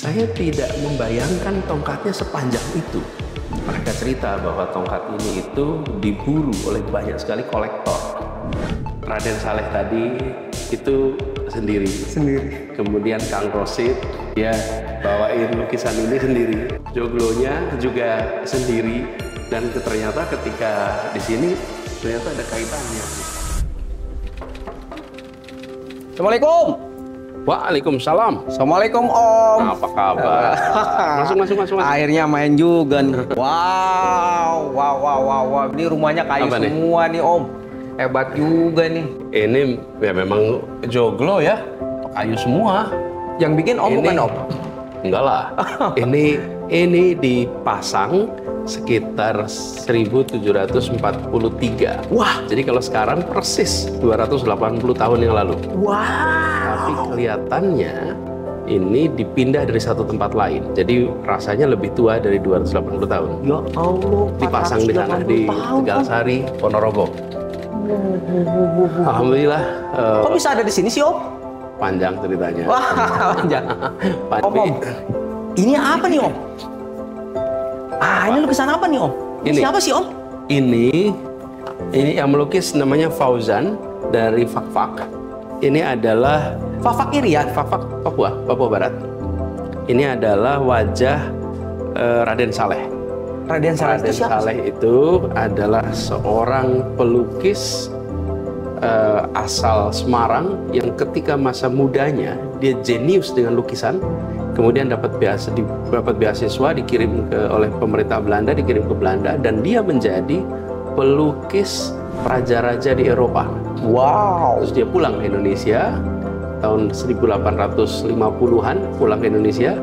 Saya tidak membayangkan tongkatnya sepanjang itu. Mereka cerita bahwa tongkat ini itu diburu oleh banyak sekali kolektor. Raden Saleh tadi itu sendiri. Kemudian Kang Rosid dia bawain lukisan ini sendiri. Joglonya juga sendiri. Dan ternyata ketika di sini ternyata ada kaitannya. Assalamualaikum. Waalaikumsalam. Assalamualaikum Om. Apa kabar? Masuk. Akhirnya main juga nih. Wow. Ini rumahnya kayu apa semua nih Om. Hebat juga nih. Ini ya memang joglo ya, kayu semua. Yang bikin Om bukan Om? Enggak lah. ini dipasang sekitar 1743. Wah. Jadi kalau sekarang persis 280 tahun yang lalu. Wow. Tapi kelihatannya ini dipindah dari satu tempat lain. Jadi rasanya lebih tua dari 280 tahun. Ya Allah. Dipasang di sana di Tegalsari, Ponorogo. Alhamdulillah. Kok bisa ada di sini sih Om? Panjang ceritanya. Wah, panjang. Om, ini apa nih Om? Ini lukisan apa nih Om? Ini siapa sih Om? Ini yang melukis namanya Fauzan dari Fakfak. Ini adalah Fakfak Irian, Fakfak Papua Barat. Ini adalah wajah Raden Saleh. Raden Saleh itu siapa? Saleh itu adalah seorang pelukis asal Semarang yang ketika masa mudanya dia jenius dengan lukisan. Kemudian dapat beasiswa dikirim oleh pemerintah Belanda, dikirim ke Belanda, dan dia menjadi pelukis raja-raja di Eropa. Wow. Terus dia pulang ke Indonesia tahun 1850-an, pulang ke Indonesia.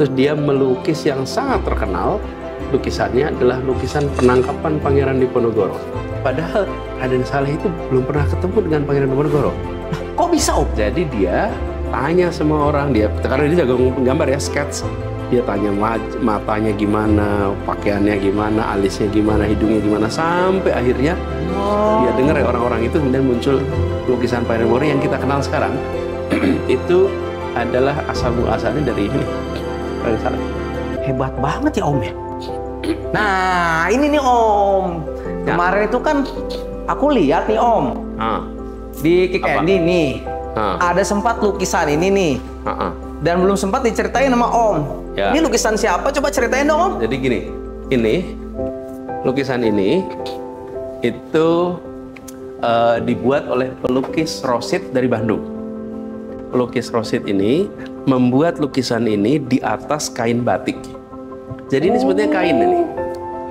Terus dia melukis yang sangat terkenal. Lukisannya adalah lukisan penangkapan Pangeran Diponegoro. Padahal Raden Saleh itu belum pernah ketemu dengan Pangeran Diponegoro. Kok bisa Om? Jadi dia tanya sama orang, karena dia jago menggambar ya, sketch. Dia tanya matanya gimana, pakaiannya gimana, alisnya gimana, hidungnya gimana, sampai akhirnya dia dengar ya orang-orang itu, kemudian muncul lukisan Pangeran Diponegoro yang kita kenal sekarang. Itu adalah asal muasalnya dari ini, Raden Saleh. Hebat banget ya Om ya. Nah ini nih Om, kemarin itu kan aku lihat nih Om di Kick Andy nih. Ada sempat lukisan ini nih, dan belum sempat diceritain sama Om. Ya. Ini lukisan siapa? Coba ceritain dong Om. Jadi gini, ini lukisan ini itu dibuat oleh pelukis Rosid dari Bandung. Pelukis Rosid ini membuat lukisan ini di atas kain batik. Jadi ini sebetulnya kain ini.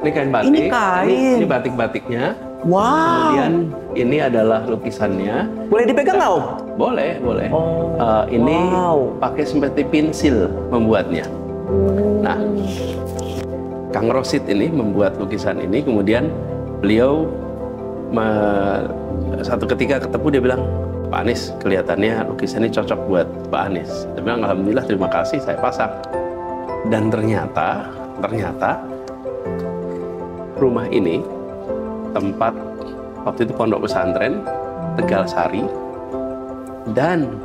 Ini kain batik. Ini kain. Ini batik-batiknya. Wow. Kemudian ini adalah lukisannya. Boleh dipegang nggak Om? Boleh. Ini pakai seperti pensil membuatnya. Nah, Kang Rosid ini membuat lukisan ini, kemudian beliau satu ketika ketemu dia bilang, Pak Anies, kelihatannya lukisan ini cocok buat Pak Anies. Dia bilang, alhamdulillah, terima kasih, saya pasang. Dan ternyata rumah ini tempat waktu itu pondok pesantren Tegalsari, dan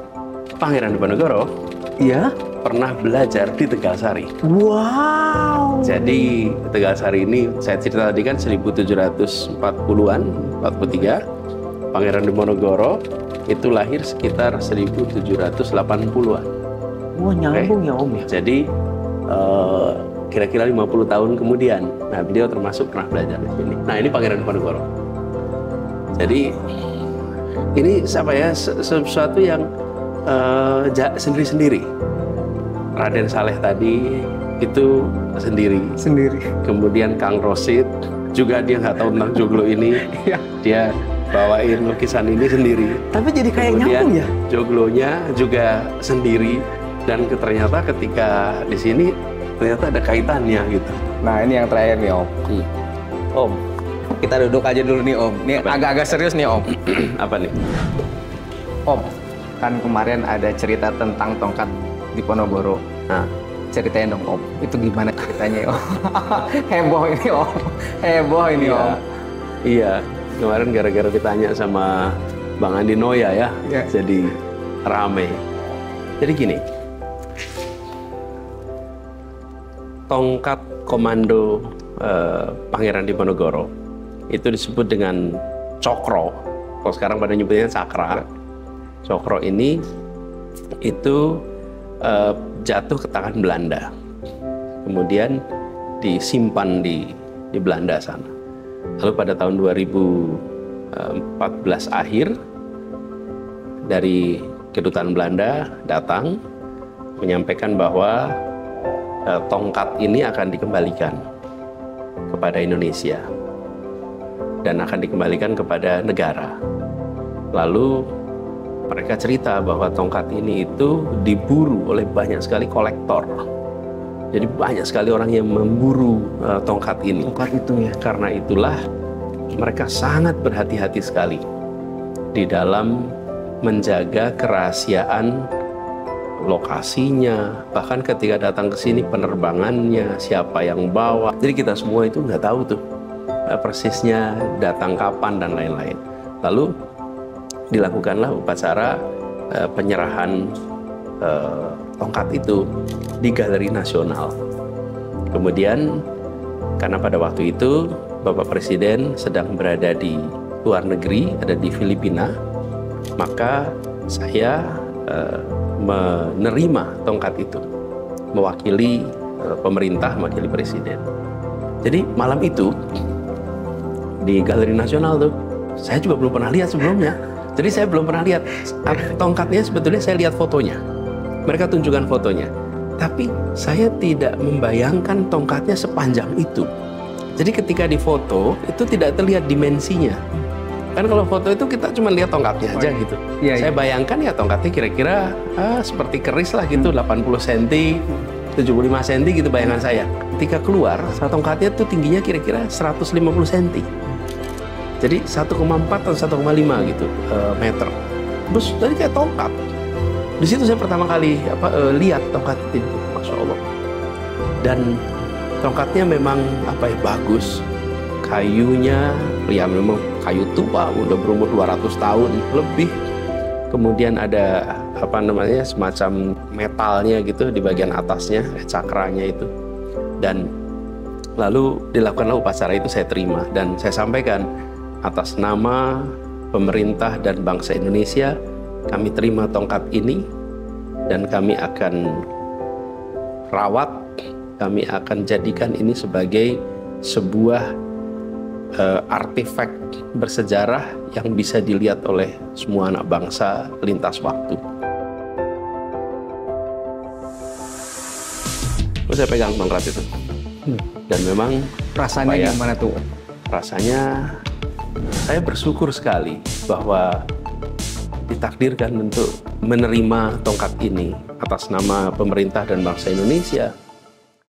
Pangeran Diponegoro ya pernah belajar di Tegalsari. Wow. Jadi Tegalsari ini saya cerita tadi kan 1740-an, 43. Pangeran Diponegoro itu lahir sekitar 1780-an. Wah, nyambung ya Om ya. Jadi kira-kira 50 tahun kemudian, nah beliau termasuk pernah belajar di sini. Nah ini Pangeran Diponegoro. Jadi ini apa ya, sesuatu yang sendiri-sendiri. Raden Saleh tadi itu sendiri. Kemudian Kang Rosid juga dia nggak tahu tentang joglo ini. Dia bawain lukisan ini sendiri. Tapi jadi kayak nyambung ya. Joglonya juga sendiri, dan ternyata ketika di sini ternyata ada kaitannya gitu. Nah ini yang terakhir nih Om. Om, kita duduk aja dulu nih Om. Ini agak-agak serius nih Om. Apa nih? Om, kan kemarin ada cerita tentang tongkat Diponegoro. Nah, ceritain dong Om, itu gimana ceritanya Om? Heboh ini Om. Om. Iya, kemarin gara-gara ditanya sama Bang Andi Noya ya, jadi rame. Jadi gini, tongkat komando Pangeran Diponegoro itu disebut dengan cokro. Kalau sekarang pada nyebutnya cakra. Cokro ini itu jatuh ke tangan Belanda. Kemudian disimpan di Belanda sana. Lalu pada tahun 2014 akhir dari kedutaan Belanda datang menyampaikan bahwa tongkat ini akan dikembalikan kepada Indonesia dan akan dikembalikan kepada negara. Lalu mereka cerita bahwa tongkat ini itu diburu oleh banyak sekali kolektor. Jadi banyak sekali orang yang memburu tongkat ini. Tongkat itu ya. Karena itulah mereka sangat berhati-hati sekali di dalam menjaga kerahasiaan lokasinya, bahkan ketika datang ke sini penerbangannya, siapa yang bawa. Jadi kita semua itu nggak tahu tuh persisnya datang kapan dan lain-lain. Lalu dilakukanlah upacara penyerahan tongkat itu di Galeri Nasional. Kemudian karena pada waktu itu Bapak Presiden sedang berada di luar negeri, ada di Filipina, maka saya menerima tongkat itu mewakili pemerintah, mewakili Presiden. Jadi malam itu di Galeri Nasional tuh saya juga belum pernah lihat sebelumnya. Jadi saya belum pernah lihat tongkatnya, sebetulnya saya lihat fotonya. Mereka tunjukkan fotonya. Tapi saya tidak membayangkan tongkatnya sepanjang itu. Jadi ketika difoto, itu tidak terlihat dimensinya. Kan kalau foto itu kita cuma lihat tongkatnya aja gitu. Iya, saya bayangkan ya tongkatnya kira-kira seperti keris lah gitu, 80 cm, 75 cm gitu bayangan saya. Ketika keluar, tongkatnya tuh tingginya kira-kira 150 cm. Jadi 1,4 atau 1,5 gitu meter. Terus tadi kayak tongkat. Di situ saya pertama kali lihat tongkat itu, Masya Allah. Dan tongkatnya memang bagus. Kayunya, ya memang kayu tua, udah berumur 200 tahun lebih. Kemudian ada semacam metalnya gitu di bagian atasnya, cakranya itu. Dan lalu dilakukanlah upacara itu, saya terima dan saya sampaikan atas nama pemerintah dan bangsa Indonesia, kami terima tongkat ini dan kami akan rawat, kami akan jadikan ini sebagai sebuah artefak bersejarah yang bisa dilihat oleh semua anak bangsa lintas waktu. Terus saya pegang tongkat itu dan memang rasanya gimana tuh? Rasanya saya bersyukur sekali bahwa ditakdirkan untuk menerima tongkat ini atas nama pemerintah dan bangsa Indonesia.